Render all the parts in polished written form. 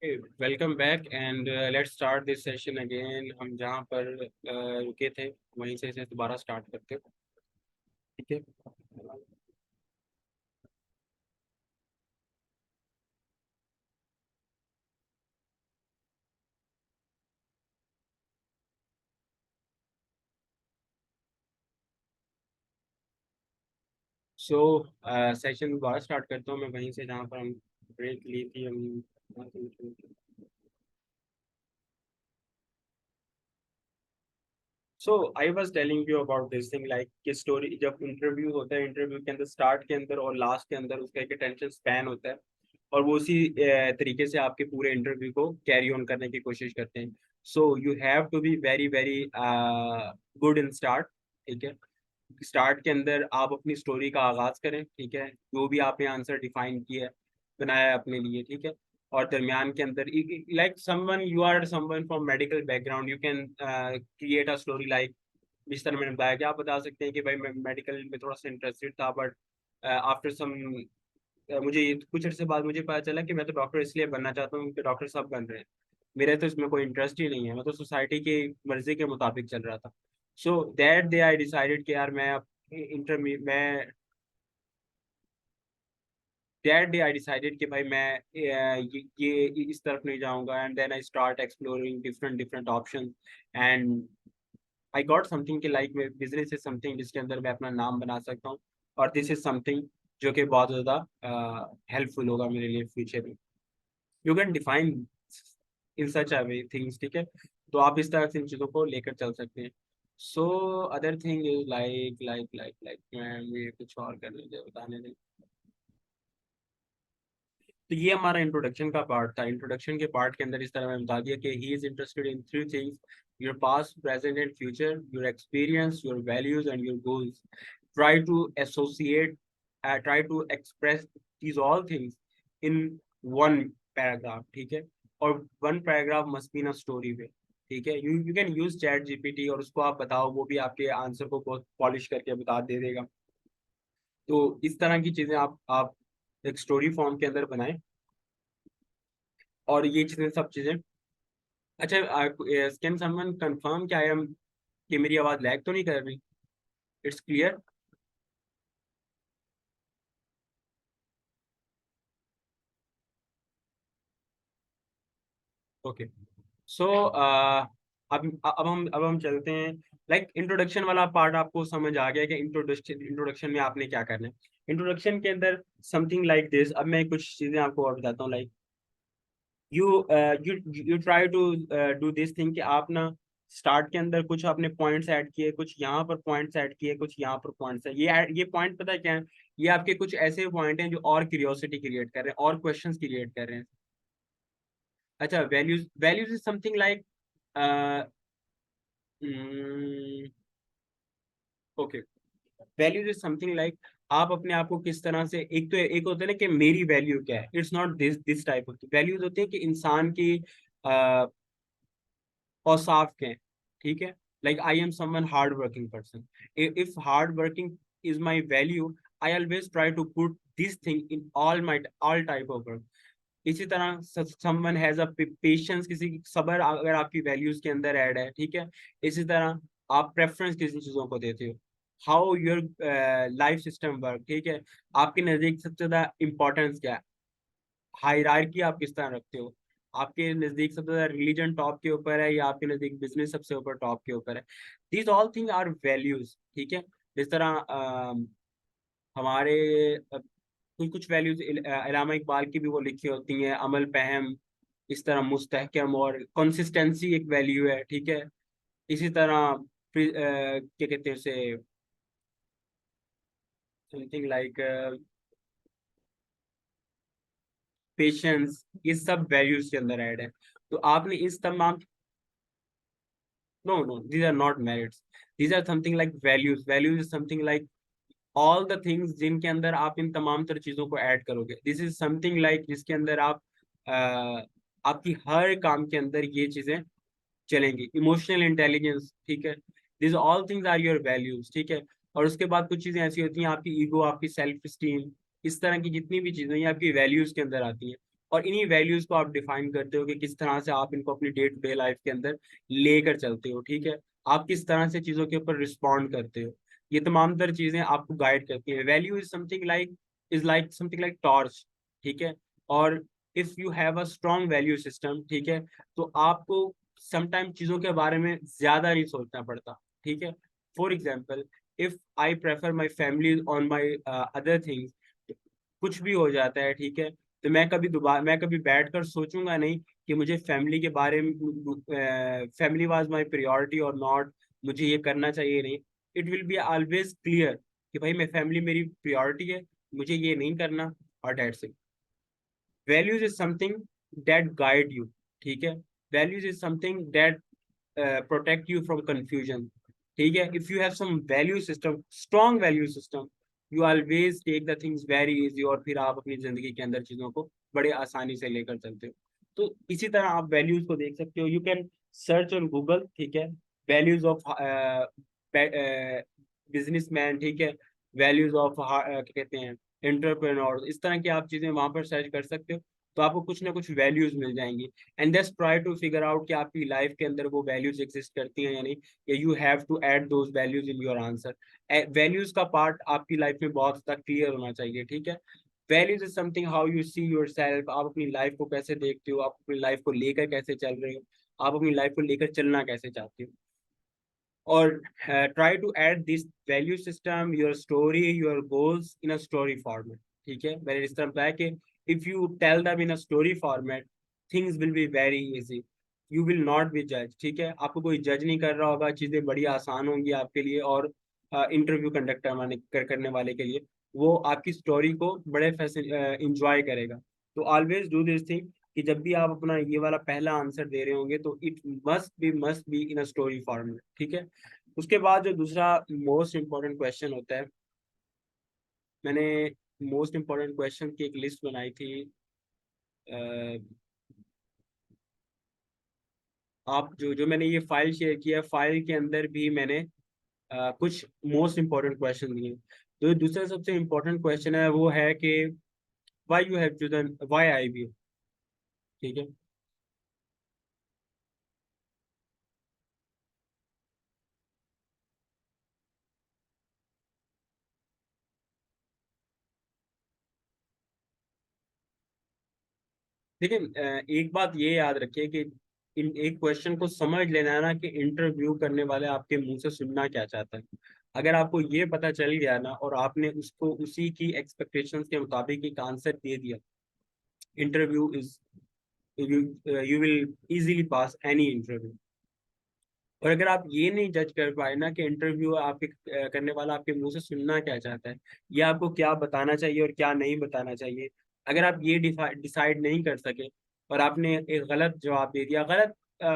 Welcome back and let's start this session again. हम जहाँ पर रुके थे वहीं से इसे दोबारा स्टार्ट करते हैं। ठीक है। सो सेशन दोबारा स्टार्ट करता हूँ मैं वहीं से जहाँ पर हम ब्रेक ली थी हम। So I was telling you about this thing like कि स्टोरी जब इंटरव्यू होता है, इंटरव्यू के अंदर स्टार्ट के अंदर और लास्ट के अंदर उसका एक अटेंशन स्पैन होता है। और वो उसी तरीके से आपके पूरे इंटरव्यू को कैरी ऑन करने की कोशिश करते हैं। So you have to be very very good in start. ठीक है। स्टार्ट के अंदर आप अपनी स्टोरी का आगाज करें। ठीक है। जो भी आपने आंसर डिफाइन किया है, बनाया है अपने लिए। ठीक है। और दरमियान के अंदर like someone you are someone from medical background, you can create a story like जिस तरह मैंने बताया कि आप बता सकते हैं कि भाई मैं मेडिकल में थोड़ा सा इंटरेस्टेड था, बट आफ्टर सम मुझे कुछ अर्से बाद मुझे पता चला कि मैं तो डॉक्टर इसलिए बनना चाहता हूँ कि डॉक्टर सब बन रहे हैं। मेरे तो इसमें कोई इंटरेस्ट ही नहीं है, मैं तो सोसाइटी की मर्जी के मुताबिक चल रहा था। So that day I decided कि यार मैं अब इंटर मैं दैट डे आई डिसाइडेड कि भाई मैं ये इस तरफ नहीं जाऊंगा। And then I start exploring different different option. And I got something कि लाइक मैं बिजनेस इज समथिंग जिसके अंदर मैं अपना नाम बना सकता हूँ। और दिस इज समथिंग जो कि बहुत ज़्यादा हेल्पफुल होगा मेरे लिए फ्यूचर में। You can define in such a way things. ठीक है। तो आप इस तरह से इन चीज़ों को लेकर चल सकते हैं। So other thing is like मैं ये कुछ और करने दे बताने दे। तो ये हमारा इंट्रोडक्शन का पार्ट था। इंट्रोडक्शन के पार्ट के अंदर इस तरह मैंने बता दिया कि he is interested in three things: your past, present and future, your experience, your values and your goals. Try to associate, try to express these all things in one paragraph। ठीक है। और one paragraph must be in story way. ठीक है। You can use chat GPT और उसको आप बताओ, वो भी आपके आंसर को बहुत पॉलिश करके बता दे देगा। तो इस तरह की चीजें आप एक स्टोरी फॉर्म के अंदर बनाएं। और ये चीजें सब चीजें। अच्छा, कैन समवन कंफर्म कि आई एम कि मेरी आवाज लैग तो नहीं कर रही? It's clear? ओके। सो अब हम चलते हैं। लाइक इंट्रोडक्शन वाला पार्ट आपको समझ आ गया कि इंट्रोडक्शन इंट्रोडक्शन में आपने क्या करना है। इंट्रोडक्शन के अंदर समथिंग लाइक दिस। अब मैं कुछ चीजें आपको और बताता हूँ। Like you you try to do this thing कि आप ना स्टार्ट के अंदर कुछ आपने पॉइंट्स ऐड किए, कुछ यहाँ पर पॉइंट्स ऐड किए, कुछ यहाँ पर पॉइंट्स है। ये पॉइंट पता है क्या है? ये आपके कुछ ऐसे पॉइंट हैं जो और क्यूरियोसिटी क्रिएट कर रहे हैं और क्वेश्चंस क्रिएट कर रहे हैं। अच्छा, values values is something like okay. Values is something like आप अपने आप को किस तरह से, एक होता है ना कि मेरी वैल्यू क्या है। It's not this type of values होती है कि इंसान की औसाफ के हैं। ठीक है। Like I am someone hard working person. If hard working is my value, I always try to put this thing in all type of work. इसी तरह समवन हैज अ पेशेंस, किसी की सब्र अगर आपकी वैल्यूज के अंदर ऐड है। ठीक है। इसी तरह आप प्रेफरेंस किसी चीजों को देते हो, how your life system work. ठीक है। आपके नजदीक सबसे ज्यादा इंपॉर्टेंस क्या है, हायरार्की आप किस तरह रखते हो, आपके नजदीक सबसे ज्यादा रिलीजन टॉप के ऊपर है या आपके नजदीक बिजनेस सबसे ऊपर टॉप के ऊपर है। These all thing are values. ठीक है। जिस तरह हमारे कुछ कुछ वैल्यूज इलामा इकबाल की भी वो लिखी होती हैं, अमल पहम, इस तरह मुस्तहकम और कंसिस्टेंसी एक वैल्यू है। ठीक है। इसी तरह क्या कहते हैं उसे, समथिंग लाइक पेशेंस, ये सब वैल्यूज के अंदर ऐड है। तो आपने इस तमाम, no no, these are not merits, these are something like values is something like all the things जिनके अंदर आप इन तमाम तर चीजों को ऐड करोगे। दिस इज समथिंग लाइक जिसके अंदर आप आपकी हर काम के अंदर ये चीजें चलेंगी। Emotional intelligence. ठीक है। This all things are your values. ठीक है। और उसके बाद कुछ चीजें ऐसी होती हैं, आपकी ईगो, आपकी सेल्फ स्टीम, इस तरह की जितनी भी चीजें ये आपकी वैल्यूज के अंदर आती हैं। और इन्हीं वैल्यूज को आप डिफाइन करते हो कि किस तरह से आप इनको अपनी डे टू डे लाइफ के अंदर लेकर चलते हो, ठीक है। आप किस तरह से चीजों के ऊपर रिस्पॉन्ड करते हो, ये तमाम तर चीजें आपको गाइड करती हैं। Value is like something like torch, ठीक है। और if you have a strong value system, ठीक है, तो आपको समटाइम चीजों के बारे में ज्यादा नहीं सोचना पड़ता, ठीक है। For example, if I prefer my family on my other things, कुछ भी हो जाता है, ठीक है, तो मैं कभी बैठकर सोचूंगा नहीं कि मुझे फैमिली के बारे में, फैमिली वाज माय प्रायोरिटी और नॉट, मुझे ये करना चाहिए नहीं। It will be always clear कि भाई मैं फैमिली मेरी प्रायोरिटी है, मुझे ये नहीं करना, और that's it. Values is something that guide you, ठीक है। Values is something that protect you from confusion, ठीक है। If you have some value system, strong value system, you always take the things very easy, और फिर आप अपनी जिंदगी के अंदर चीजों को बड़े आसानी से लेकर चलते हो। तो इसी तरह आप वैल्यूज को देख सकते हो, you can search on Google, ठीक है, वैल्यूज ऑफ बिजनेसमैन, ठीक है, वैल्यूज ऑफ क्या कहते हैं एंटरप्रेन्योर, इस तरह की आप चीजें वहां पर सर्च कर सकते हो, तो आपको कुछ ना कुछ वैल्यूज मिल जाएंगी। And just try to figure out कि आपकी लाइफ के अंदर वो वैल्यूज एग्जिस्ट करती हैं या नहीं, या you have to add those values in your answer. Values का पार्ट आपकी लाइफ में बहुत तक क्लियर होना चाहिए, ठीक है। Values is something how you see yourself, आप अपनी लाइफ को कैसे देखते हो, आप अपनी लाइफ को लेकर कैसे चल रहे हो, आप अपनी लाइफ को लेकर चलना कैसे चाहते हो। और try to add this value system, your story, your goals in a story format, ठीक है। मैंने इस तरह बताया कि if you tell them in a story format, things will be very easy, you will not be जज, ठीक है। आपको कोई जज नहीं कर रहा होगा, चीजें बड़ी आसान होंगी आपके लिए, और इंटरव्यू कंडक्ट करने वाले के लिए वो आपकी स्टोरी को बड़े इंजॉय करेगा। तो ऑलवेज डू दिस थिंग कि जब भी आप अपना ये वाला पहला आंसर दे रहे होंगे तो it must be in a story format, ठीक है। उसके बाद जो दूसरा मोस्ट इम्पोर्टेंट क्वेश्चन होता है, मैंने मोस्ट इम्पोर्टेंट क्वेश्चन की एक लिस्ट बनाई थी। अ, आप जो जो मैंने ये फाइल शेयर किया, फाइल के अंदर भी मैंने कुछ मोस्ट इम्पोर्टेंट क्वेश्चन दिए। तो दूसरा सबसे इम्पोर्टेंट क्वेश्चन है, वो है कि why you have chosen why IBA, ठीक है। लेकिन एक बात ये याद रखिए कि इन एक क्वेश्चन को समझ लेना है ना कि इंटरव्यू करने वाले आपके मुंह से सुनना क्या चाहता है। अगर आपको ये पता चल गया ना और आपने उसको उसी की एक्सपेक्टेशंस के मुताबिक एक आंसर दे दिया, interview is you you will easily pass any interview. और अगर आप ये नहीं जज कर पाए ना कि इंटरव्यू आपके करने वाला आपके मुंह से सुनना क्या चाहता है, या आपको क्या बताना चाहिए और क्या नहीं बताना चाहिए, अगर आप ये डिसाइड नहीं कर सके और आपने एक गलत जवाब दे दिया,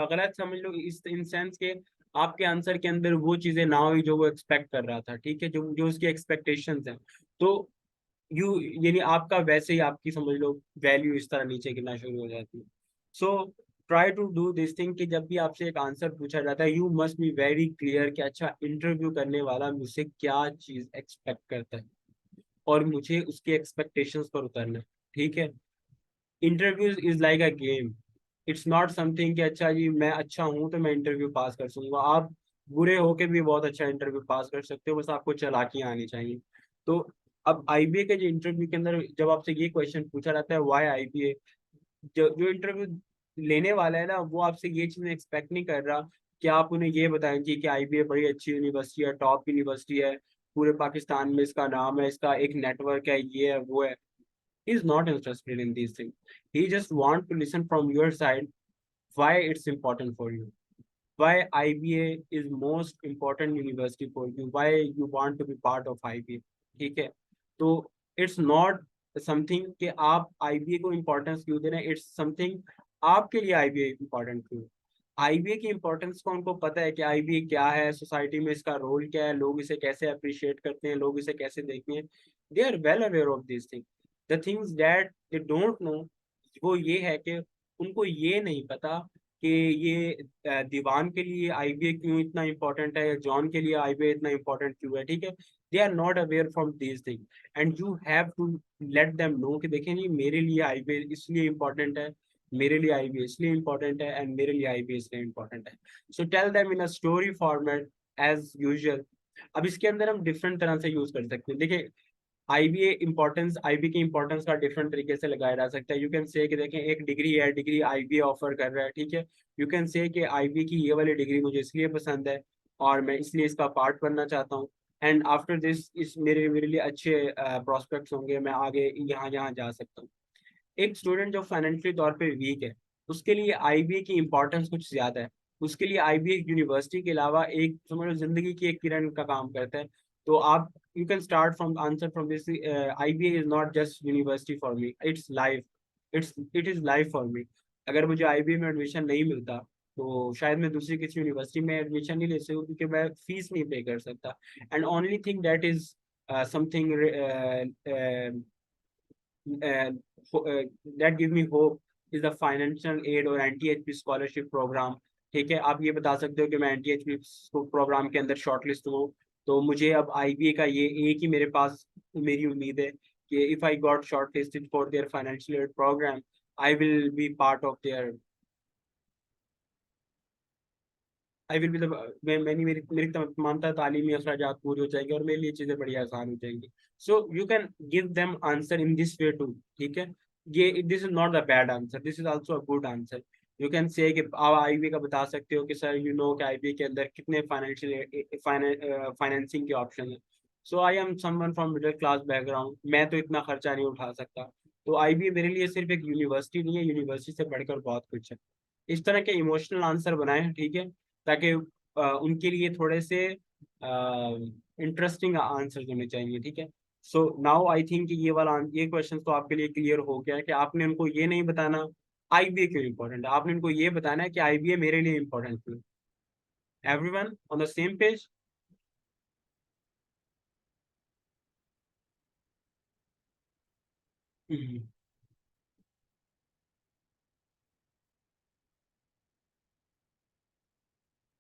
गलत समझ लो इस इन सेंस के आपके आंसर के अंदर वो चीजें ना हुई जो वो एक्सपेक्ट कर रहा था, ठीक है, जो जो उसकी एक्सपेक्टेशंस हैं, तो यू यानी आपका वैसे ही आपकी समझ लो वैल्यू इस तरह नीचे गिरना शुरू हो जाती है। So try to do this thing कि जब भी आपसे एक आंसर पूछा जाता है, you must be very clear कि अच्छा इंटरव्यू करने वाला मुझसे क्या चीज एक्सपेक्ट करता है और मुझे उसके एक्सपेक्टेशंस पर उतरना है, ठीक है। Interview is like a game, it's not something कि अच्छा जी मैं अच्छा हूं तो मैं इंटरव्यू पास कर सकूंगा। आप बुरे होके भी बहुत अच्छा इंटरव्यू पास कर सकते हो, बस आपको चालाकियां आनी चाहिए। तो अब IBA के जो इंटरव्यू के अंदर जब आपसे ये क्वेश्चन पूछा जाता है वाई IBA, जो जो इंटरव्यू लेने वाला है ना वो आपसे ये चीज एक्सपेक्ट नहीं कर रहा कि आप उन्हें ये बताएं कि IBA बड़ी अच्छी यूनिवर्सिटी है, टॉप यूनिवर्सिटी है, पूरे पाकिस्तान में इसका नाम है, इसका एक नेटवर्क है, ये है वो है। He is not interested in these things. He just want to listen from your side why it's important for you, why IBA is most important university for you, why you want to be part of IBA, ठीक है। तो it's not something कि आप IBA को importance क्यों दे रहे हैं, it's something आपके लिए IBA इम्पोर्टेंट क्यों। IBA की इम्पोर्टेंस को उनको पता है कि IBA क्या है, सोसाइटी में इसका रोल क्या है, लोग इसे कैसे अप्रिशिएट करते हैं, लोग इसे कैसे देखते हैं। They are well aware of this thing. The things that they don't know, वो ये है कि उनको ये नहीं पता कि ये दीवान के लिए IBA क्यों इतना इम्पोर्टेंट है, या जॉन के लिए IBA इतना इम्पोर्टेंट क्यों है, ठीक है। They are not aware from these thing, and you have to let them know कि देखें नहीं, मेरे लिए आईबीए इसलिए इम्पोर्टेंट है, मेरे लिए आईबीए इसलिए इम्पोर्टेंट है, एंड मेरे लिए आईबीए इसलिए इम्पोर्टेंट है। So tell them in a story format as usual. अब इसके अंदर हम डिफरेंट तरह से यूज कर सकते हैं। देखिए, आईबी की इंपॉर्टेंस का डिफरेंट तरीके से लगाया जा सकता है। यू कैन से कि देखें, एक डिग्री है, डिग्री आईबी ऑफर कर रहा है, ठीक है। यू कैन से कि आईबी की ये वाली डिग्री मुझे इसलिए पसंद है और मैं इसलिए इसका पार्ट बनना चाहता हूँ, एंड आफ्टर दिस इस मेरे मेरे लिए अच्छे प्रोस्पेक्ट्स होंगे, मैं आगे यहाँ यहाँ जा सकता हूँ। एक स्टूडेंट जो फाइनेंशियली तौर पे वीक है, उसके लिए आईबीए की इम्पोर्टेंस कुछ ज्यादा है। उसके लिए आईबीए यूनिवर्सिटी के अलावा एक समझ लो जिंदगी की एक किरण का काम करता है। तो आप, you can start from answer from this, IBA is not just university for me, it's life, it is life for me. अगर मुझे आईबीए में एडमिशन नहीं मिलता तो शायद मैं दूसरी किसी यूनिवर्सिटी में एडमिशन नहीं ले सकूँ, क्योंकि मैं फीस नहीं पे कर सकता। And only thing that is something that give me hope is the financial aid और एनटीएचपी स्कॉलरशिप प्रोग्राम। ठीक है, आप ये बता सकते हो कि मैं एनटीएचपी प्रोग्राम के अंदर शॉर्टलिस्ट हूँ, तो मुझे अब आईबीए का ये एक ही मेरे पास मेरी उम्मीद है कि if I got shortlisted for their financial aid program, I will be part of there, I will be the, मैंने मेरी मेरी तमाम तालीमी अखराजात पूरी हो जाएंगे और मेरे लिए चीज़ें बड़ी आसान हो जाएंगी। So you can give them answer in this way too. ठीक है, ये this is not the bad answer, this is also a good answer. You can say कि आप आईबी का बता सकते हो कि सर यू नो कि आईबी के अंदर कितने फाइनेंशियल फाइनेंसिंग के ऑप्शन है। So I am someone from middle class background, मैं तो इतना खर्चा नहीं उठा सकता। तो आईबी मेरे लिए सिर्फ एक यूनिवर्सिटी नहीं है, यूनिवर्सिटी से बढ़कर बहुत कुछ है। इस तरह के इमोशनल आंसर बनाए, ठीक है, ताकि उनके लिए थोड़े से इंटरेस्टिंग आंसर होने चाहिए। ठीक है, सो नाउ आई थिंक ये वाला ये क्वेश्चन तो आपके लिए क्लियर हो गया है कि आपने उनको ये नहीं बताना आईबीए क्यों इम्पोर्टेंट है, आपने उनको ये बताना है कि आईबीए मेरे लिए इम्पोर्टेंट क्यों। Everyone on the same page?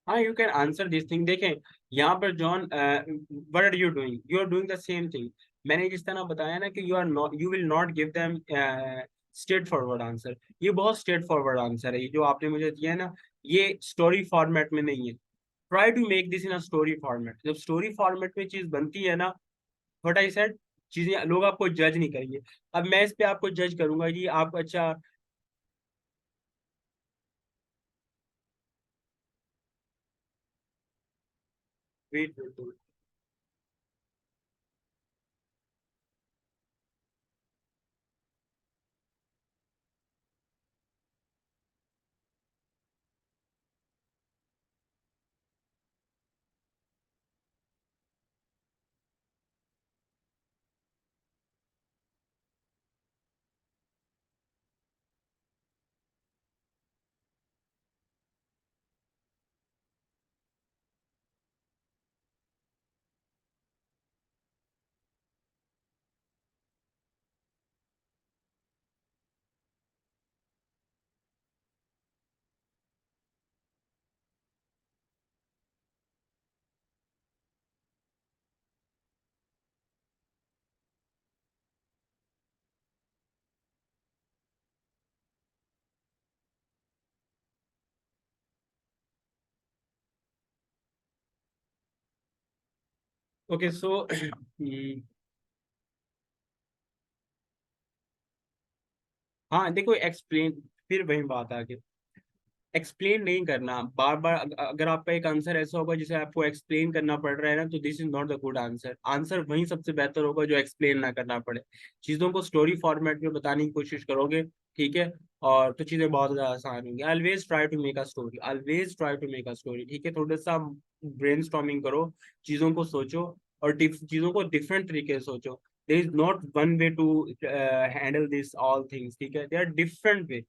हाँ, you can answer this thing. देखें, यहाँ पर John, what are you doing, you are doing the same thing. मैंने जिस तरह बताया ना कि you are not, you will not give them straight forward answer. ये बहुत स्ट्रेट फॉरवर्ड आंसर है, ये जो आपने मुझे दिया है ना, ये स्टोरी फॉर्मेट में नहीं है। Try to make this in a story format. जब स्टोरी फॉर्मेट में चीज बनती है ना, व्हाट आई सेड, चीजें लोग आपको जज नहीं करेंगे। अब मैं इस पे आपको जज करूंगा जी, आप अच्छा, वेट, ओके, सो हाँ देखो, एक्सप्लेन, फिर वही बात आ गई, एक्सप्लेन नहीं करना बार बार। अगर आपका एक आंसर ऐसा होगा जिसे आपको एक्सप्लेन करना पड़ रहा है ना, तो this is not the good answer. Answer वही सबसे बेहतर होगा जो एक्सप्लेन ना करना पड़े। चीजों को स्टोरी फॉर्मेट में बताने की कोशिश करोगे, ठीक है, और तो चीजें बहुत ज्यादा आसान होंगी। Always try to make a story, always try to make a story. ठीक है, थोड़ा सा ब्रेनस्टॉर्मिंग करो, चीजों को सोचो, और चीजों को डिफरेंट तरीके से सोचो। There is not one way to handle this all things. ठीक है, there are different way,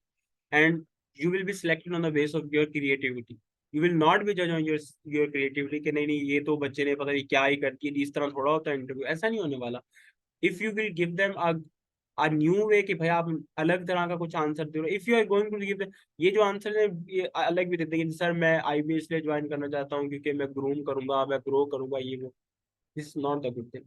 and you will be selected on the base of your creativity. You will not be judged on your creativity कि नहीं नहीं ये तो बच्चे ने पता नहीं क्या ही कर दिया, इस तरह थोड़ा होता है इंटरव्यू, ऐसा नहीं होने वाला। If you will give them a new way कि भाई आप अलग तरह का कुछ आंसर दे रहे हो, if you are going to give, ये जो आंसर है ये अलग भी देते हैं कि सर मैं आईबी इसलिए ज्वाइन करना चाहता हूँ क्योंकि मैं ग्रूम करूंगा, मैं ग्रो करूंगा, ये वो, this is not the good thing.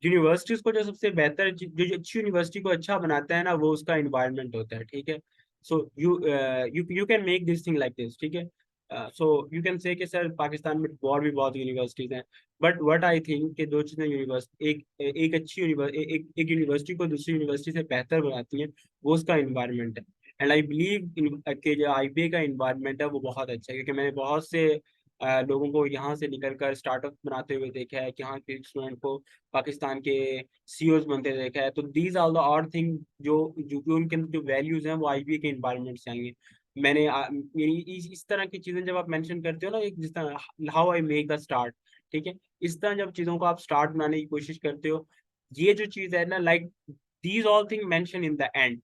Universities को जो सबसे बेहतर जो अच्छी यूनिवर्सिटी को अच्छा बनाता है ना, वो उसका इन्वायरमेंट होता है, ठीक है। सो you can make this thing like this, ठीक है। सो यू कैन से कि सर पाकिस्तान में और भी बहुत यूनिवर्सिटीज हैं, बट व्हाट आई थिंक कि दो चीजें यूनिवर्सिटी एक अच्छी एक यूनिवर्सिटी को दूसरी यूनिवर्सिटी से बेहतर बनाती है, वो उसका इन्वायरमेंट है। एंड आई बिलीव कि जो आईबीए का इन्वायरमेंट है वो बहुत अच्छा है, क्योंकि मैंने बहुत से लोगों को यहाँ से निकल कर स्टार्टअप बनाते हुए देखा है, कि यहाँ के स्टूडेंट को पाकिस्तान के सीईओज बनते देखा है। तो दीज आर द और थिंग जो जो कि उनके अंदर जो वैल्यूज हैं वो आईबीए के इन्वायरमेंट से आएंगे। मैंने मेरी इस तरह की चीजें जब आप मेंशन करते हो ना, एक जिस तरह how I make the start, ठीक है, इस तरह जब चीजों को आप स्टार्ट बनाने की कोशिश करते हो, ये जो चीज है ना, like these all thing mention in the end.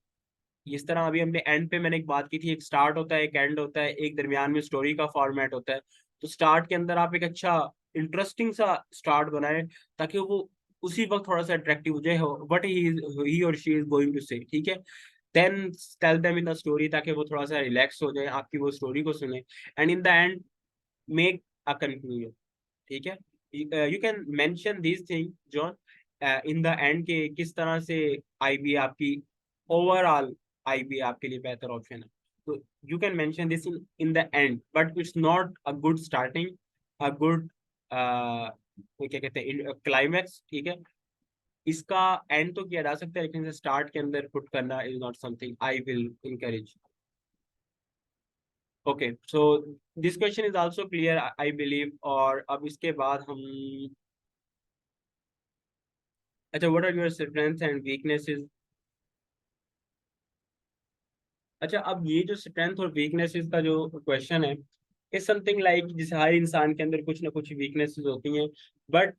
इस तरह अभी हमने एंड पे मैंने एक बात की थी, एक स्टार्ट होता है, एक एंड होता है, एक दरमियान में स्टोरी का फॉर्मेट होता है। तो स्टार्ट के अंदर आप एक अच्छा इंटरेस्टिंग सा स्टार्ट बनाए, ताकि वो उसी वक्त थोड़ा सा अट्रैक्टिव हो जाए, वट ही और शी इज गोइंग टू से, ठीक है। Then tell them in the story, ताकि वो थोड़ा सा रिलैक्स हो जाए, आपकी वो स्टोरी को सुने, and in the end make a conclusion, ठीक है। You can mention this thing John in the end के किस तरह से आईबी आपकी ओवरऑल आईबी आपके लिए बेहतर ऑप्शन है। तो you can mention this in the end, but it's not a good starting, a good क्या कहते हैं क्लाइमैक्स, ठीक है। इसका एंड तो किया जा सकता है, लेकिन स्टार्ट के अंदर पुट करना is not something I will encourage. Okay, so this question is also clear I believe. और अब इसके बाद हम, अच्छा, what are your strengths and weaknesses. अच्छा, अब ये जो स्ट्रेंथ और वीकनेसेस का जो क्वेश्चन है, इज समथिंग लाइक जिसे हर इंसान के अंदर कुछ ना कुछ वीकनेसेस होती हैं, but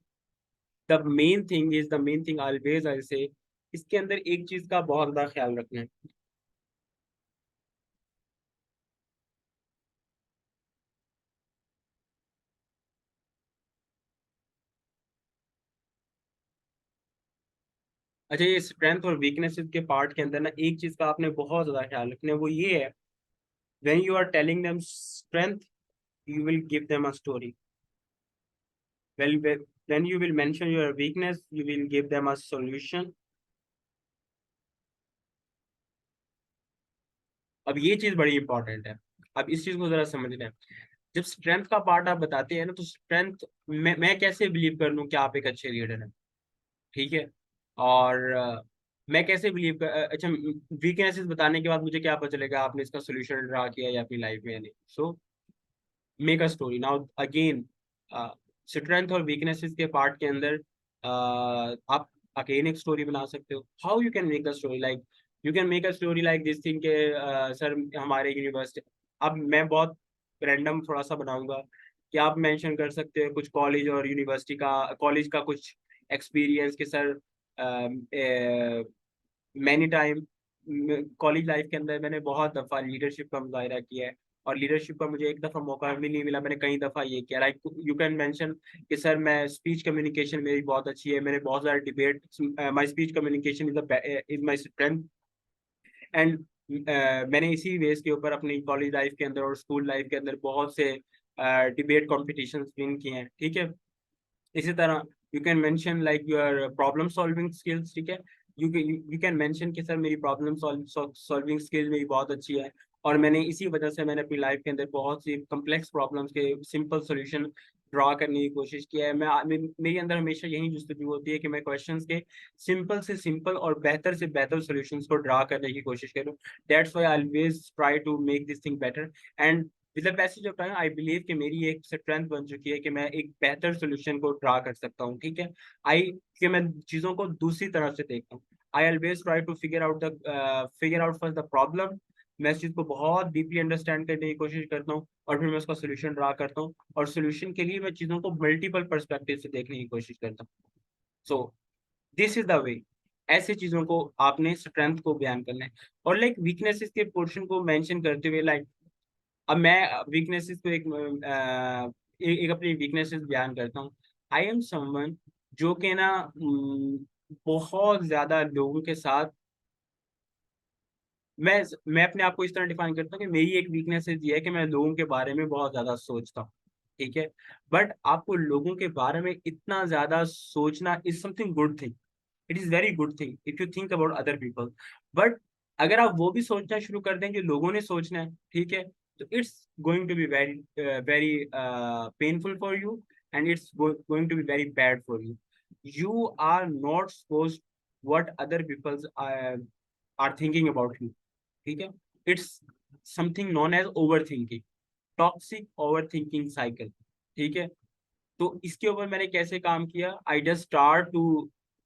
the main thing always I से, इसके अंदर एक चीज का बहुत ज्यादा ख्याल रखना है। अच्छा, ये स्ट्रेंथ और वीकनेसेस के पार्ट के अंदर ना एक चीज का आपने बहुत ज्यादा ख्याल रखना है, वो ये है, when you are telling them strength, you will give them a story. Well, when you will mention your weakness, you will give them a solution. अब ये चीज बड़ी इंपॉर्टेंट है। अब इस चीज को जरा समझना है। जब स्ट्रेंथ का पार्ट आप बताते हैं ना, तो स्ट्रेंथ मैं कैसे बिलीव कर लूं कि आप एक अच्छे लीडर हैं, ठीक है। और मैं कैसे बिलीव कर, अच्छा, वीकनेसेस बताने के बाद मुझे क्या पता चलेगा आपने इसका सोल्यूशन ड्रा किया या अपनी लाइफ में या नहीं। So make a story now again. Strength और वीकनेसेस के पार्ट के अंदर आप अगेन एक स्टोरी बना सकते हो। How you can make the story like, you can make a story like this thing के सर हमारे यूनिवर्सिटी, अब मैं बहुत रैंडम थोड़ा सा बनाऊंगा, कि आप मेंशन कर सकते हो कुछ कॉलेज और यूनिवर्सिटी का, कॉलेज का कुछ एक्सपीरियंस के sir, many time college life के अंदर मैंने बहुत दफा लीडरशिप का मुजाहरा किया है, और लीडरशिप का मुझे एक दफा मौका भी नहीं मिला, मैंने कई दफा ये किया। लाइक यू कैन मेंशन कि सर मैं स्पीच कम्युनिकेशन मेरी बहुत अच्छी है, मैंने बहुत सारे debate, my speech communication is my strength, and मैंने इसी बेस के ऊपर अपनी कॉलेज लाइफ के अंदर और स्कूल लाइफ के अंदर बहुत से डिबेट कॉम्पिटिशन विन किए हैं, ठीक है। इसी तरह you can mention like your problem solving skills, ठीक है। यू कैन मेंशन कि सर मेरी प्रॉब्लम सॉल्विंग स्किल मेरी बहुत अच्छी है, और मैंने इसी वजह से मैंने अपनी लाइफ के अंदर बहुत सी कम्प्लेक्स प्रॉब्लम्स के सिंपल सॉल्यूशन ड्रा करने की कोशिश किया है। मेरे अंदर हमेशा यही जस्तजू होती है कि मैं क्वेश्चंस के सिंपल से सिंपल और बेहतर से बेहतर सॉल्यूशंस को ड्रा करने की कोशिश करूँ। That's why I always try to make this thing better, and with the passage of time I believe कि मेरी एक स्ट्रेंथ बन चुकी है कि मैं एक बेहतर सोल्यूशन को ड्रा कर सकता हूँ, ठीक है। आई कि मैं चीजों को दूसरी तरफ से देखता हूँ। I always try to figure out first the problem. मैं इस चीज को बहुत डीपली अंडरस्टैंड करने की कोशिश करता हूँ, और फिर मैं उसका सोल्यूशन ड्रा करता हूँ, और सोल्यूशन के लिए मैं चीजों को मल्टीपल पर्सपेक्टिव से देखने की कोशिश करता हूँ। So this is the way, ऐसे चीजों को आपने स्ट्रेंथ को बयान करना है। और लाइक वीकनेसेस के पोर्शन को मेंशन करते हुए, लाइक अब मैं वीकनेसेस को एक अपनी वीकनेसेस बयान करता हूँ। आई एम समवन जो कि ना बहुत ज्यादा लोगों के साथ, मैं मैं अपने आप को इस तरह डिफाइन करता हूँ कि मेरी एक वीकनेस ये है कि मैं लोगों के बारे में बहुत ज्यादा सोचता हूँ, ठीक है। बट आपको लोगों के बारे में इतना ज्यादा सोचना is something good thing, it is very good thing if you think about other people. But अगर आप वो भी सोचना शुरू कर दें जो लोगों ने सोचना है, ठीक है, तो it's going to be very very painful for you, and it's going to be very bad for you. You are not suppose what other people are thinking about you, ठीक है। It's something known as over thinking, toxic over thinking cycle, ठीक है। तो इसके ऊपर मैंने कैसे काम किया, आई जस्ट स्टार्ट टू,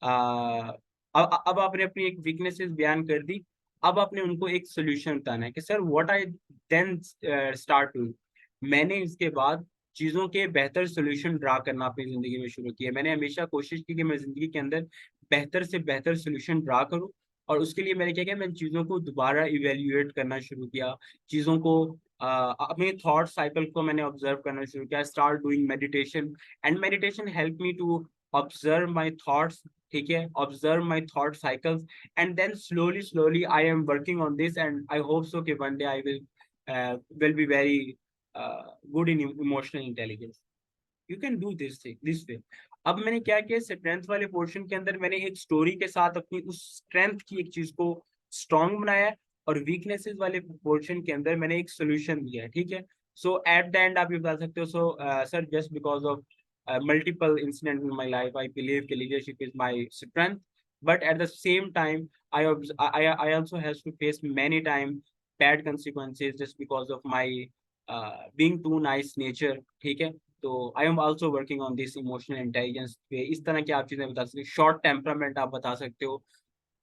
अब आपने अपनी एक वीकनेसेस बयान कर दी, अब आपने उनको एक सोल्यूशन बताना है कि sir what I then start to. मैंने इसके बाद चीज़ों के बेहतर सोल्यूशन ड्रा करना अपनी ज़िंदगी में शुरू किया। मैंने हमेशा कोशिश की कि मैं ज़िंदगी के अंदर बेहतर से बेहतर सोल्यूशन ड्रा करूं, और उसके लिए मैंने क्या किया, मैंने चीज़ों को दोबारा इवेल्युएट करना शुरू किया, चीज़ों को अपने थॉट साइकिल को मैंने ऑब्जर्व करना शुरू किया, start doing meditation, and meditation help me to observe my thoughts, ठीक है, observe my thought cycles, and then slowly slowly I am working on this, and I hope so कि one day I will be very good in emotional intelligence. You can do this way. अब मैंने क्या किया, strength वाले portion के अंदर मैंने एक स्टोरी के साथ अपनी उस स्ट्रेंथ की एक चीज को स्ट्रांग बनाया है, और वीकनेसेस वाले पोर्शन के अंदर मैंने एक सोल्यूशन दिया है, ठीक है। सो एट द एंड आप ये बता सकते हो, so sir just because of multiple incidents in my life, I believe that leadership is my strength. But at the same time, I also has to face many time bad consequences just because of my being too nice nature. ठीक है, तो I am also working on this emotional intelligence पे। इस तरह की आप चीजें बता सकते हो, शॉर्ट टेम्परामेंट आप बता सकते हो,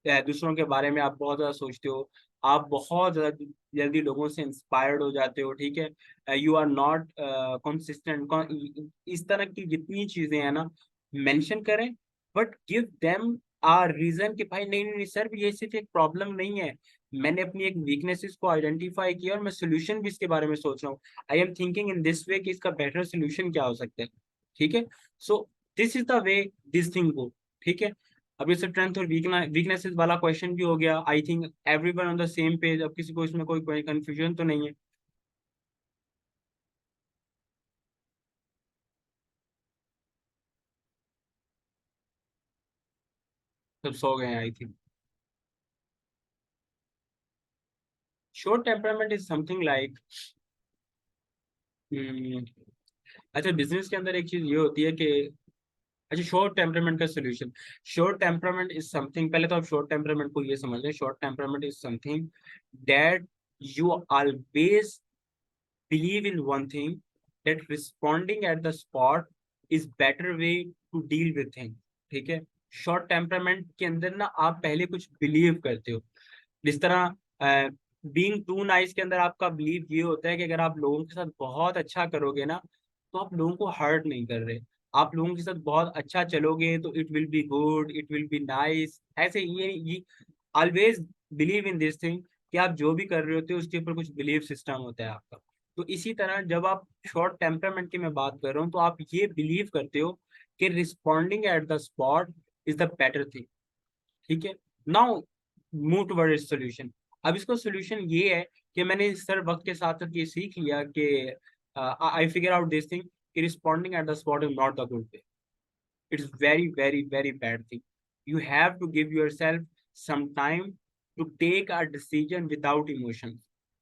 दूसरों के बारे में आप बहुत ज्यादा सोचते हो, आप बहुत ज्यादा जल्दी लोगों से इंस्पायर्ड हो जाते हो, ठीक है, यू आर नॉट कंसिस्टेंट। इस तरह की जितनी चीजें हैं ना, मेंशन करें, but give them a reason कि भाई नहीं नहीं नहीं सर, ये सिर्फ एक प्रॉब्लम नहीं है, मैंने अपनी एक वीकनेसेस को आइडेंटिफाई किया और मैं सोल्यूशन भी इसके बारे में सोच रहा हूँ। I am thinking in this वे कि इसका बेटर सोल्यूशन क्या हो सकता है, ठीक है। So this is the way this thing go, ठीक है। अभी स्ट्रेंथ और वीकनेसेस वाला क्वेश्चन भी हो गया। I think everyone on the same page, अब किसी को इसमें कोई कंफ्यूजन तो नहीं है। सब सो गए हैं I think. Short temperament is something like, अच्छा बिजनेस के अंदर एक चीज ये होती है कि, अच्छा शॉर्ट टेम्परामेंट का solution, short temperament is something, पहले तो आप शॉर्ट टेम्परामेंट को ये समझ लें, short temperament is something that you always believe in one thing, that responding at the spot is better way to deal with things, ठीक है। शॉर्ट टेम्परामेंट के अंदर ना आप पहले कुछ बिलीव करते हो, जिस तरह बीइंग टू नाइस के अंदर आपका बिलीव ये होता है कि अगर आप लोगों के साथ बहुत अच्छा करोगे ना, तो आप लोगों को हर्ट नहीं कर रहे, आप लोगों के साथ बहुत अच्छा चलोगे तो it will be good, it will be nice, ऐसे ये always believe in this thing कि आप जो भी कर रहे होते हो उसके ऊपर कुछ बिलीव सिस्टम होता है आपका। तो इसी तरह जब आप शॉर्ट टेम्परामेंट की मैं बात कर रहा हूँ, तो आप ये बिलीव करते हो कि responding at the spot is the better thing, ठीक है। Now move toward solution. अब इसका सोल्यूशन ये है कि मैंने सर वक्त के साथ साथ ये सीख लिया कि I figure out this thing कि responding at the spot is not the good way, it's very bad thing. You have to give yourself some time to take a decision without emotions,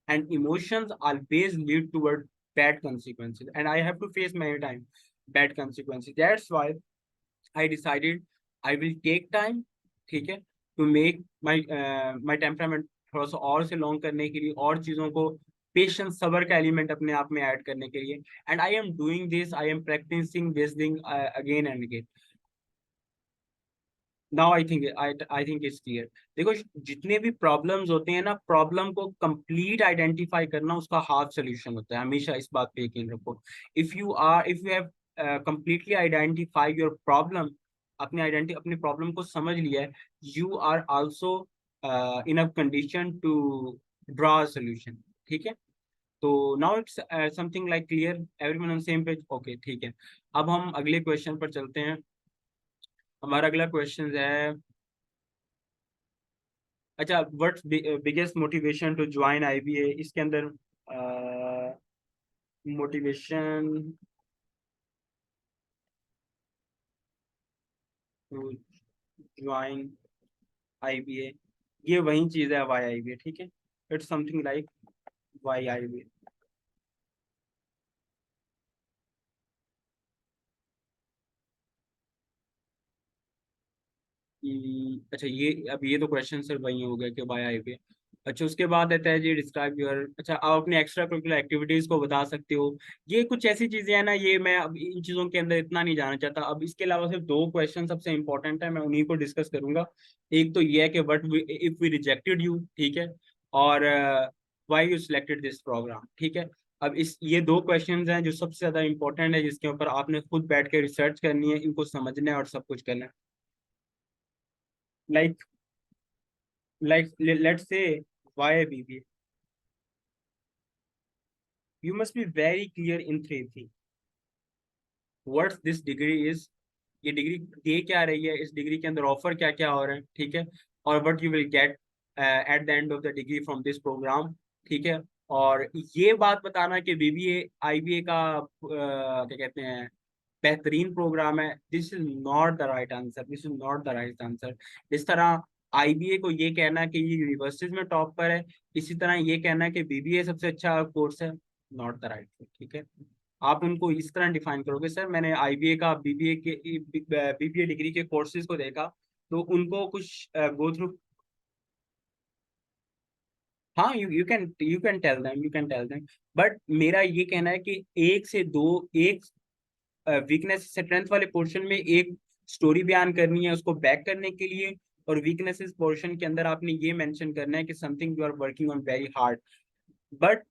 and emotions always lead toward bad consequences, and I have to face many times bad consequences. That's why I decided I will take time, ठीक है, to make my temperament थोड़ा सा और से long करने के लिए, और चीजों को पेशेंस सबर का एलिमेंट अपने आप में ऐड करने के लिए, and I am doing this, I am practicing this thing again and again. Now I think it's clear. देखो जितने भी प्रॉब्लम्स होते हैं ना, प्रॉब्लम को कंप्लीट आइडेंटिफाई करना उसका हाफ सोल्यूशन होता है, हमेशा इस बात पे यकीन रखो। If you have completely identify your problem, अपनी प्रॉब्लम को समझ लिया है, you are also in a condition to draw a solution, ठीक है। तो now it's something like clear, everyone on same page, okay ठीक है। अब हम अगले क्वेश्चन पर चलते हैं। हमारा अगला क्वेश्चन है, अच्छा what's biggest motivation to join IBA, इसके अंदर मोटिवेशन, टू ज्वाइन IBA, ये वही चीज है वाई IBA, ठीक है। It's something like why IBA। अच्छा ये, अब ये तो क्वेश्चन सिर्फ वही हो गया कि वाई IBA। अच्छा उसके बाद आता है जी डिस्क्राइब योर, अच्छा आप अपनी एक्स्ट्रा करिकुलर एक्टिविटीज को बता सकते हो। ये कुछ ऐसी चीजें हैं ना, ये मैं अब इन चीजों के अंदर इतना नहीं जाना चाहता। अब इसके अलावा सिर्फ दो क्वेश्चन सबसे इंपॉर्टेंट है, मैं उन्हीं को डिस्कस करूंगा। एक तो ये है कि what if we rejected you, ठीक है, और why you selected this program, ठीक है। अब इस ये दो क्वेश्चंस हैं जो सबसे ज्यादा इंपॉर्टेंट है, जिसके ऊपर आपने खुद बैठ के रिसर्च करनी है, इनको समझना है और सब कुछ करना है। Like let's say why a BBA, you must be very clear in three things. What this degree is, ये डिग्री दे क्या रही है, इस डिग्री के अंदर ऑफर क्या क्या हो रहा है, ठीक है, और what you will get at the end of the degree from this program, ठीक है। और ये बात बताना कि BBA IBA का क्या कहते हैं बेहतरीन प्रोग्राम है, this is not the right answer, this is not the right answer. जिस तरह IBA को ये कहना है कि ये यूनिवर्सिटीज में टॉप पर है, इसी तरह ये कहना है कि BBA सबसे अच्छा कोर्स है, नॉट द राइट, ठीक है। आप उनको इस तरह डिफाइन करोगे, सर मैंने IBA का BBA डिग्री के कोर्सेज को देखा, तो उनको कुछ गो थ्रू, हाँ you can tell them, you can tell them. But मेरा ये कहना है कि एक से दो, एक वीकनेस स्ट्रेंथ वाले पोर्शन में एक स्टोरी बयान करनी है उसको बैक करने के लिए, और वीकनेसेस पोर्शन के अंदर आपने ये मेंशन करना है कि something you are working on very hard, but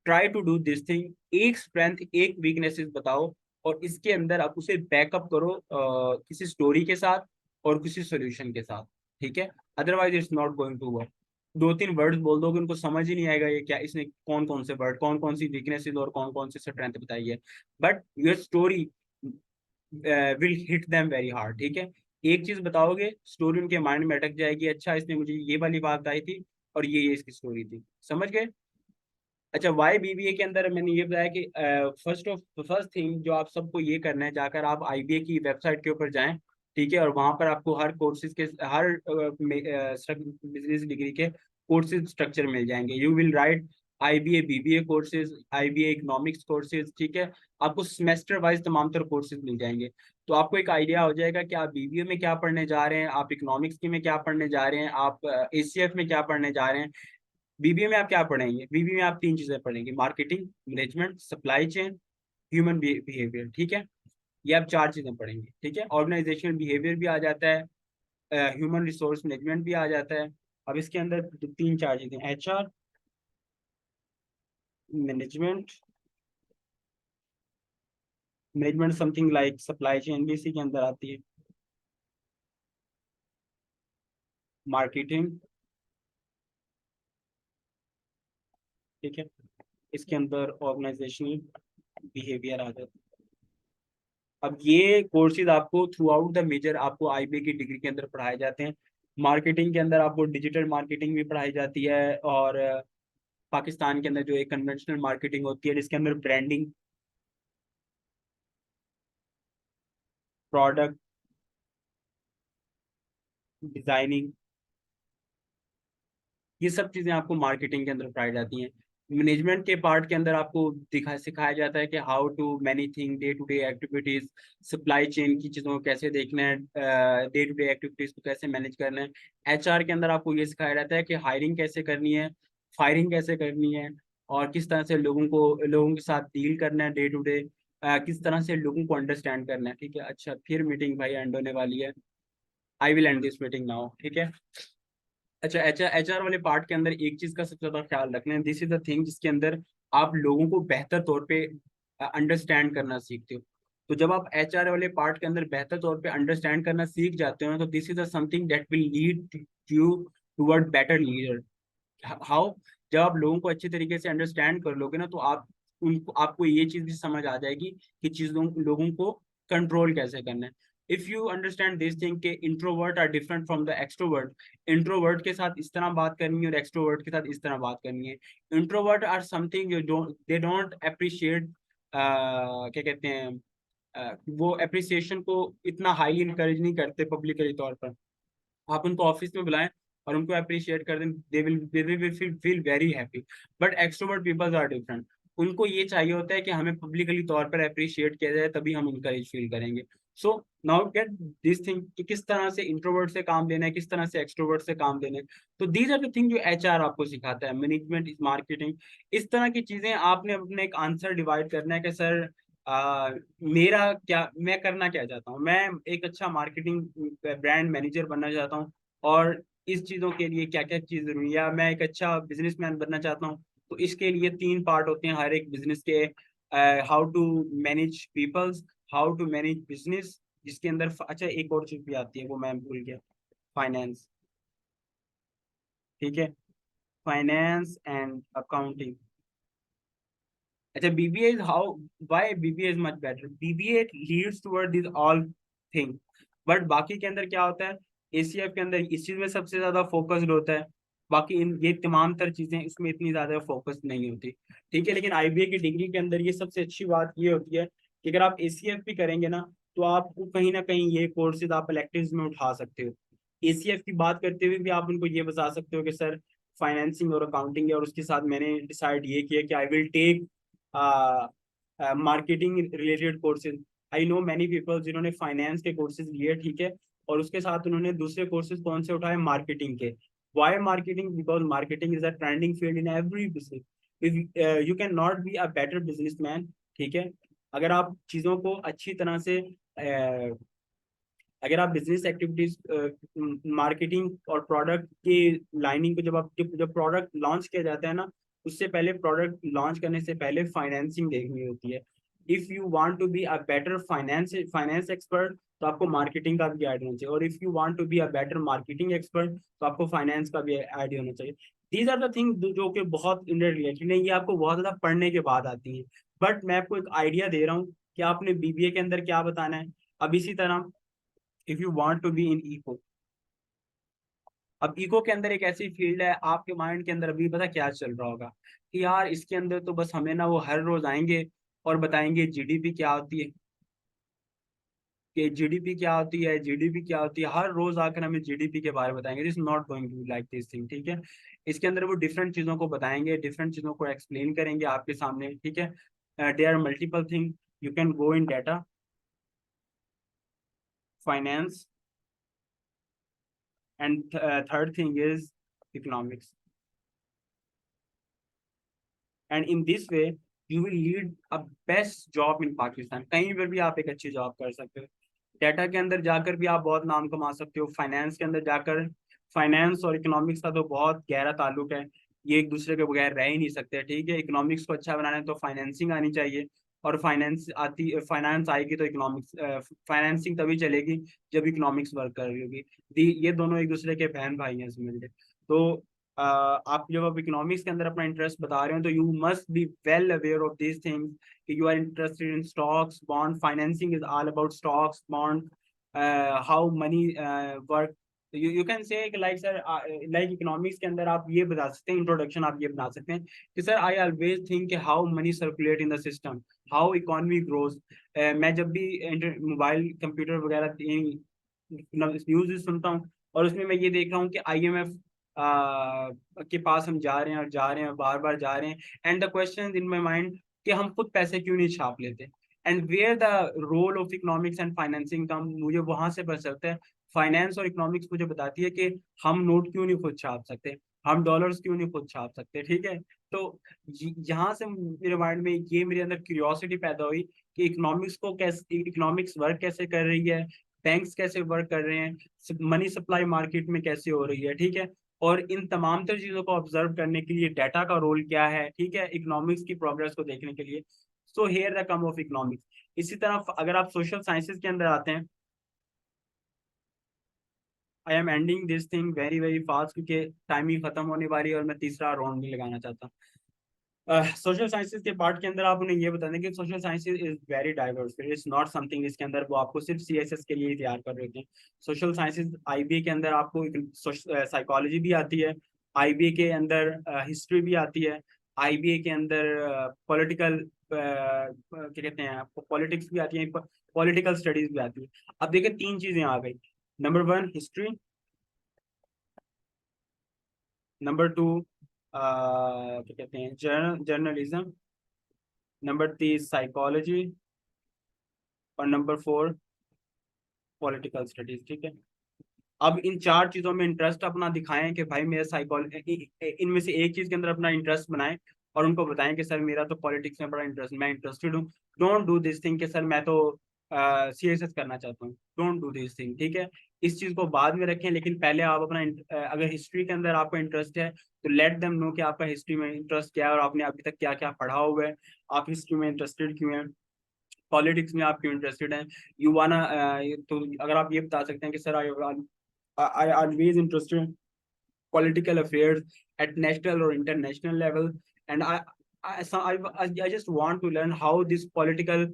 try to do this thing. एक स्ट्रेंथ एक वीकनेसेस बताओ, और इसके अंदर आप उसे बैकअप करो किसी स्टोरी के साथ और किसी सोल्यूशन के साथ, ठीक है। Otherwise it's not going to work. दो तीन वर्ड्स बोल दोगे उनको समझ ही नहीं आएगा ये क्या, इसने कौन कौन से वर्ड, कौन कौन सी वीकनेसेस और कौन कौन सी स्ट्रेंथ बताई है। But your story will hit them very hard, ठीक है। एक चीज बताओगे, स्टोरी उनके माइंड में अटक जाएगी, अच्छा इसने मुझे ये वाली बात आई थी और ये इसकी स्टोरी थी, समझ गए। अच्छा वाई BBA के अंदर मैंने ये बताया कि फर्स्ट थिंग जो आप सबको ये करना है, जाकर आप IBA की वेबसाइट के ऊपर जाएं, ठीक है, और वहां पर आपको हर कोर्सेज के हर बिजनेस डिग्री के कोर्सेज स्ट्रक्चर मिल जाएंगे। You will write IBA BBA courses, IBA economics courses, ठीक है। आपको सेमेस्टर वाइज तमाम तरह कोर्सेज मिल जाएंगे, तो आपको एक आइडिया हो जाएगा कि आप BBA में क्या पढ़ने जा रहे हैं, आप इकोनॉमिक्स की में क्या पढ़ने जा रहे हैं, आप ACF में क्या पढ़ने जा रहे हैं। BBA में आप क्या पढ़ेंगे, BBA में आप तीन चीजें पढ़ेंगे, marketing, management, supply chain, human behaviour, ठीक है। ये आप चार चीजें पढ़ेंगे, ठीक है। ऑर्गेनाइजेशनल बिहेवियर भी आ जाता है, ह्यूमन रिसोर्स मैनेजमेंट भी आ जाता है। अब इसके अंदर तीन चार चीजें, HR, management, management something like supply chain भी इसी के अंदर आती है, मार्केटिंग, ठीक है। इसके अंदर ऑर्गेनाइजेशनल बिहेवियर आ जाता है। अब ये कोर्सेज आपको थ्रू आउट द मेजर आपको IBA की डिग्री के अंदर पढ़ाए जाते हैं। मार्केटिंग के अंदर आपको डिजिटल मार्केटिंग भी पढ़ाई जाती है, और पाकिस्तान के अंदर जो एक कन्वेंशनल मार्केटिंग होती है जिसके अंदर ब्रांडिंग, प्रोडक्ट डिजाइनिंग, ये सब चीजें आपको मार्केटिंग के अंदर पढ़ाई जाती हैं। मैनेजमेंट के पार्ट के अंदर आपको दिखा सिखाया जाता है कि how to many thing, day to day activities, supply chain की चीज़ों को कैसे देखना है, डे टू डे एक्टिविटीज को कैसे मैनेज करना है। HR के अंदर आपको ये सिखाया जाता है कि हायरिंग कैसे करनी है, फायरिंग कैसे करनी है, और किस तरह से लोगों के साथ डील करना है डे टू डे, किस तरह से लोगों को अंडरस्टैंड करना है, ठीक है। अच्छा फिर मीटिंग भाई एंड होने वाली है, I will and this meeting now, ठीक है। अच्छा HR वाले पार्ट के अंदर एक चीज का सबसे ज्यादा ख्याल रखना है, दिस इज द थिंग जिसके अंदर आप लोगों को बेहतर तौर पे अंडरस्टैंड करना सीखते हो। तो जब आप HR वाले पार्ट के अंदर बेहतर तौर पे अंडरस्टैंड करना सीख जाते हो ना, तो this is something that will lead you toward better leader. How, जब आप लोगों को अच्छे तरीके से अंडरस्टैंड कर लोगे ना, तो आपको ये चीज भी समझ आ जाएगी कि चीजों लोगों को कंट्रोल कैसे करना है। If you understand this thing के introvert are different from the extrovert, introvert के साथ इस तरह बात करनी है और एक्सट्रोवर्ट के साथ इस तरह बात करनी है। Introvert are something you don't, they don't appreciate क्या कहते हैं वो अप्रिसिएशन को इतना हाईली इनकरेज नहीं करते पब्लिकली तौर पर। आप उनको ऑफिस में बुलाएं और उनको अप्रिशिएट कर दें, they will feel very happy. But extrovert peoples are different. उनको ये चाहिए होता है कि हमें पब्लिकली तौर पर अप्रिशिएट किया जाए, तभी हम इनकरेज फील करेंगे। So now get this thing कि किस तरह से इंट्रोवर्ट से काम लेना है, किस तरह से एक्सट्रोवर्ट से काम लेना है। तो दीज आर द थिंग जो एचआर आपको सिखाता है, मैनेजमेंट इज मार्केटिंग। इस तरह की चीजें आपने अपने एक आंसर डिवाइड करना है कि सर मेरा क्या, मैं करना क्या चाहता हूँ। मैं एक अच्छा मार्केटिंग ब्रांड मैनेजर बनना चाहता हूँ, और इस चीजों के लिए क्या क्या चीज जरूरी है, या मैं एक अच्छा बिजनेसमैन बनना चाहता हूँ। तो इसके लिए 3 पार्ट होते हैं हर एक बिजनेस के। How to manage peoples, how to manage business, जिसके अंदर अच्छा एक और चीज भी आती है, वो मैं भूल गया, फाइनेंस। ठीक है, फाइनेंस एंड अकाउंटिंग। अच्छा, BBA is how, why BBA is much better, BBA leads toward this all thing. But बाकी के अंदर क्या होता है, एसीएफ के अंदर इस चीज में सबसे ज्यादा फोकस्ड होता है। बाकी इन ये तमाम तर चीजें इसमें इतनी ज्यादा फोकस नहीं होती। ठीक है, लेकिन आईबीए की डिग्री के अंदर ये सबसे अच्छी बात ये होती है कि अगर आप एसीएफ भी करेंगे ना, तो आपको कहीं ना कहीं ये कोर्सेज आप इलेक्टिव्स में उठा सकते हो। एसीएफ की बात करते हुए भी आप उनको ये बता सकते हो कि सर फाइनेंसिंग और अकाउंटिंग है, और उसके साथ मैंने डिसाइड ये किया कि I will take marketing related courses. I know many people जिन्होंने फाइनेंस के कोर्सेज लिए, ठीक है, और उसके साथ उन्होंने दूसरे कोर्सेज कौन से उठाए, मार्केटिंग के। Why marketing? Because marketing is a trending field in every business. You can not be a better businessman, ठीक है, अगर आप चीजों को अच्छी तरह से अगर आप बिजनेस एक्टिविटीज, मार्केटिंग और प्रोडक्ट की लाइनिंग को, जब प्रोडक्ट लॉन्च किया जाता है ना, उससे पहले, प्रोडक्ट लॉन्च करने से पहले फाइनेंसिंग देखनी होती है। If you want to be a better finance expert, तो आपको मार्केटिंग का भी आइडिया होना चाहिए, और if you want to be a better marketing expert, तो आपको फाइनेंस का भी आइडिया होना चाहिए। दीज आर द थिंग जो कि बहुत इंटर रिलेटेड है, ये आपको बहुत ज्यादा पढ़ने के बाद आती है। बट मैं आपको एक आइडिया दे रहा हूँ कि आपने बीबीए के अंदर क्या बताना है। अब इसी तरह if you want to be in eco, अब इको के अंदर एक ऐसी फील्ड है, आपके माइंड के अंदर अभी पता क्या चल रहा होगा कि यार इसके अंदर तो बस हमें ना वो हर रोज आएंगे और बताएंगे जीडीपी क्या होती है, कि जीडीपी क्या होती है, जीडीपी क्या होती है, हर रोज आकर हमें जीडीपी के बारे में बताएंगे। This not going to like this thing, ठीक है। इसके अंदर वो डिफरेंट चीजों को बताएंगे, डिफरेंट चीजों को एक्सप्लेन करेंगे आपके सामने, ठीक है। There are multiple thing, you can go in data, finance, and third thing is economics. And in this way you will lead a best job in Pakistan. कहीं पर भी आप एक अच्छी जॉब कर सकते हो। डेटा के अंदर जाकर भी आप बहुत नाम कमा सकते हो, फाइनेंस के अंदर जाकर, फाइनेंस और इकोनॉमिक्स का तो बहुत गहरा ताल्लुक है, ये एक दूसरे के बगैर रह ही नहीं सकते, ठीक है। इकोनॉमिक्स को अच्छा बनाना है तो फाइनेंसिंग आनी चाहिए, और फाइनेंस आएगी तो इकोनॉमिक्स, फाइनेंसिंग तभी चलेगी जब इकोनॉमिक्स वर्क कर रही होगी। ये दोनों एक दूसरे के बहन भाई हैं समझ लीजिए। तो आप जब आप इकोनॉमिक्स के अंदर अपना इंटरेस्ट बता रहे हो, तो you must be well aware of this things कि you are interested in stocks, bond. Financing is all about stocks, bond, how money work. You can say कि like sir, like economics के अंदर आप ये बता सकते हैं, इंट्रोडक्शन आप ये बता सकते हैं कि सर I always think कि how money circulate in the system, how economy grows। मैं जब भी मोबाइल कंप्यूटर वगैरह न्यूज सुनता हूँ, और उसमें मैं ये देख रहा हूँ कि आईएमएफ के पास हम जा रहे हैं और जा रहे हैं, बार बार जा रहे हैं, and the question in my mind कि हम खुद पैसे क्यों नहीं छाप लेते, and where the role of economics and financing come, मुझे वहां से पता चलता है। फाइनेंस और इकोनॉमिक्स मुझे बताती है कि हम नोट क्यों नहीं खुद छाप सकते, हम डॉलर्स क्यों नहीं खुद छाप सकते, ठीक है। तो यहाँ से मेरे माइंड में ये, मेरे अंदर क्यूरियोसिटी पैदा हुई कि इकोनॉमिक्स को कैसे, इकोनॉमिक्स वर्क कैसे कर रही है, बैंक्स कैसे वर्क कर रहे हैं, मनी सप्लाई मार्केट में कैसे हो रही है, ठीक है। और इन तमाम तर चीजों को ऑब्जर्व करने के लिए डाटा का रोल क्या है, ठीक है, इकोनॉमिक्स की प्रोग्रेस को देखने के लिए। So here the come of economics. इसी तरह अगर आप सोशल साइंसेज के अंदर आते हैं, I am ending this thing very very fast क्योंकि टाइमिंग खत्म होने वाली है और मैं तीसरा राउंड नहीं लगाना चाहता। सोशल साइंसेज के पार्ट के अंदर आप उन्हें ये बता दें कि social sciences is very diverse, it's not something इसके अंदर वो आपको सिर्फ सीएसएस के लिए ही तैयार कर रहे होते हैं। सोशल साइंसेज आईबीए के अंदर आपको साइकोलॉजी भी आती है, आईबीए के अंदर हिस्ट्री भी आती है, आईबीए के अंदर पॉलिटिकल क्या कहते हैं, पॉलिटिक्स भी आती है, पॉलिटिकल स्टडीज भी आती है। अब देखिए 3 चीजें आ गई। नंबर 1 हिस्ट्री, नंबर 2 क्या कहते हैं जर्नलिज्म, नंबर 3 साइकोलॉजी, और नंबर 4 पॉलिटिकल स्टडीज। ठीक है, अब इन 4 चीजों में इंटरेस्ट अपना दिखाएं कि भाई मेरा साइकोलॉजी, इनमें से एक चीज के अंदर अपना इंटरेस्ट बनाएं और उनको बताएं कि सर मेरा तो पॉलिटिक्स में बड़ा इंटरेस्ट, मैं इंटरेस्टेड हूँ। डोंट डू दिस थिंग कि सर मैं तो सीएसएस करना चाहता हूँ, डोंट डू दिस थिंग। ठीक है, इस चीज को बाद में रखें, लेकिन पहले आप अपना अगर हिस्ट्री के अंदर आपको इंटरेस्ट है तो लेट देम नो कि आपका हिस्ट्री में इंटरेस्ट क्या है और आपने अभी तक क्या क्या पढ़ा हुआ है, आप हिस्ट्री में इंटरेस्टेड क्यों हैं, पॉलिटिक्स में आप क्यों इंटरेस्टेड हैं। यू वाना, तो अगर आप ये बता सकते हैं कि sir I always interested in political affairs at national or international level, and I just want to learn how this political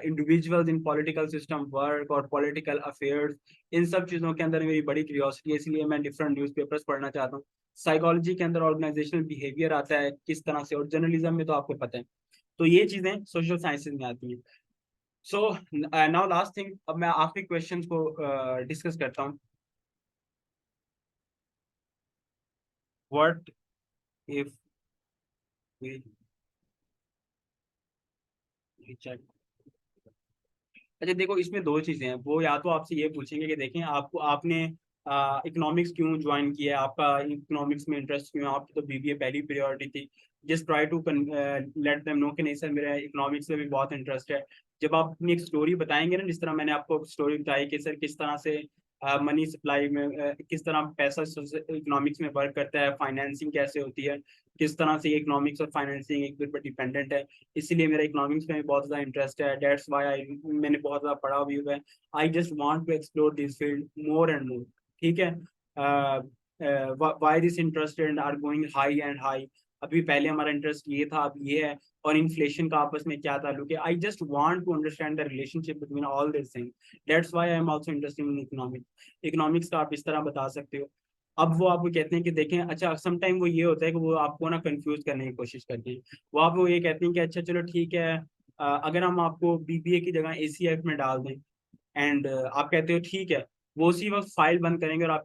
individuals in political system work और political affairs, इन सब चीज़ों के अंदर मेरी बड़ी क्यूरियोसिटी है, इसलिए मैं डिफरेंट न्यूज़पेपर्स पढ़ना चाहता हूँ। साइकोलॉजी के अंदर ऑर्गेनाइजेशनल बिहेवियर आता है किस तरह से, और जर्नलिज्म में तो आपको पता है। तो ये चीज़ें सोशल साइंसेज में आती हैं। सो नाउ लास्ट थिंग, अब मैं आखिरी क्वेश्चन को डिस्कस करता हूँ। What if we check. अच्छा देखो, इसमें 2 चीजें हैं, वो या तो आपसे ये पूछेंगे कि देखें आपको, आपने इकोनॉमिक्स क्यों ज्वाइन किया है, आपका इकोनॉमिक्स में इंटरेस्ट क्यों है, आपकी तो बीबीए पहली प्रायोरिटी थी। Just try to let them know कि नहीं सर मेरा इकोनॉमिक्स में भी बहुत इंटरेस्ट है। जब आप अपनी एक स्टोरी बताएंगे ना, जिस तरह मैंने आपको स्टोरी बताई कि सर किस तरह से मनी सप्लाई में किस तरह पैसा इकोनॉमिक्स में वर्क करता है, फाइनेंसिंग कैसे होती है, किस तरह से इकोनॉमिक्स और फाइनेंसिंग एक दूसरे पर डिपेंडेंट है, इसीलिए मेरा इकोनॉमिक्स में भी बहुत ज़्यादा इंटरेस्ट है, दैट्स व्हाई आई, मैंने बहुत ज़्यादा पढ़ा भी हुआ है। I just want to explore this field more and more. ठीक है, why this interest are going high and high. अभी पहले हमारा इंटरेस्ट ये था, अब ये है, और इन्फ्लेशन का आपस में क्या ताल्लुक है। I just want to understand the relationship between all this things, that's why I am also interested in economics. Economics का आप इस तरह बता सकते हो। अब वो आपको कहते हैं कि देखें, अच्छा समटाइम वो ये होता है कि वो आपको ना कंफ्यूज करने की कोशिश करते हैं। वो आपको ये कहते हैं कि अच्छा चलो ठीक है, अगर हम आपको बीबीए की जगह एसीएफ में डाल दें, एंड आप कहते हो ठीक है, वो उसी वक्त फाइल बंद करेंगे और आप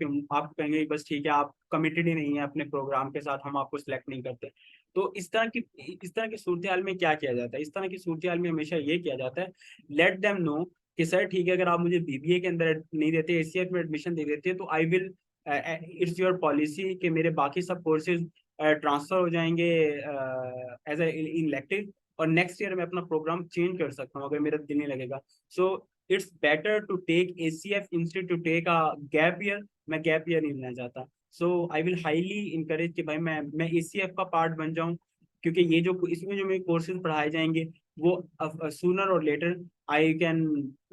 कहेंगे बस ठीक है, आप कमिटेड ही नहीं है अपने प्रोग्राम के साथ, हम आपको सिलेक्ट नहीं करते। तो इस तरह की सूरत हाल में क्या किया जाता है, इस तरह की सूरत हाल में हमेशा ये किया जाता है, लेट देम नो कि सर ठीक है, अगर आप मुझे बीबीए के अंदर नहीं देते, एसीएफ में एडमिशन दे देते, तो I will, it's your policy कि मेरे बाकी सब कोर्सेज ट्रांसफर हो जाएंगे एज ए इलेक्टिव, और नेक्स्ट ईयर मैं अपना प्रोग्राम चेंज कर सकता हूँ अगर मेरा दिल नहीं लगेगा। So it's better to take ACF instead to take a gap year. मैं गैप ईयर नहीं लेना चाहता। So I will highly encourage कि भाई मैं एसीएफ का पार्ट बन जाऊं, क्योंकि ये जो इसमें जो मेरे कोर्सेज पढ़ाए जाएंगे वो सूनर और later I can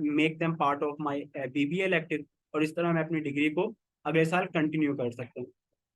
make them part of my BBA elective, और इस तरह मैं अपनी डिग्री को अगले साल कंटिन्यू कर सकता हूँ।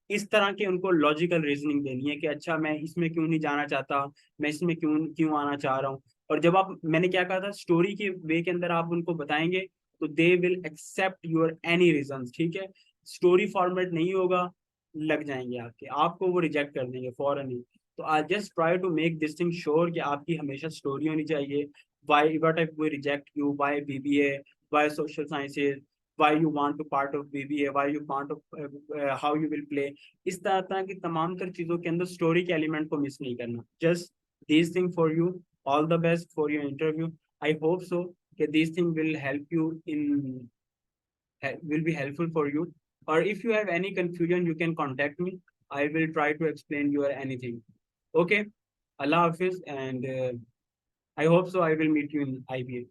इस तरह के उनको लॉजिकल रीजनिंग देनी है कि अच्छा मैं इसमें क्यों नहीं जाना चाहता, मैं इसमें क्यों क्यों आना चाह रहा हूँ। और जब आप, मैंने क्या कहा था, स्टोरी के वे के अंदर आप उनको बताएंगे तो they will accept your any reason. ठीक है, स्टोरी फॉर्मेट नहीं होगा, लग जाएंगे आपको वो रिजेक्ट कर देंगे फॉरन ही। तो I just try to make this thing sure कि आपकी हमेशा स्टोरी होनी चाहिए। Why what if we reject you, why BBA, why social sciences, why you want to part of BBA, why you want to how you will play। इस तरह की तमाम तर चीजों के अंदर स्टोरी के एलिमेंट को मिस नहीं करना। Just this thing for you, all the best for your interview. I hope so कि this thing will help you in, will be helpful for you, or if you have any confusion you can contact me, I will try to explain you anything। Okay, Allah Hafiz, and I hope so I will meet you in IBA।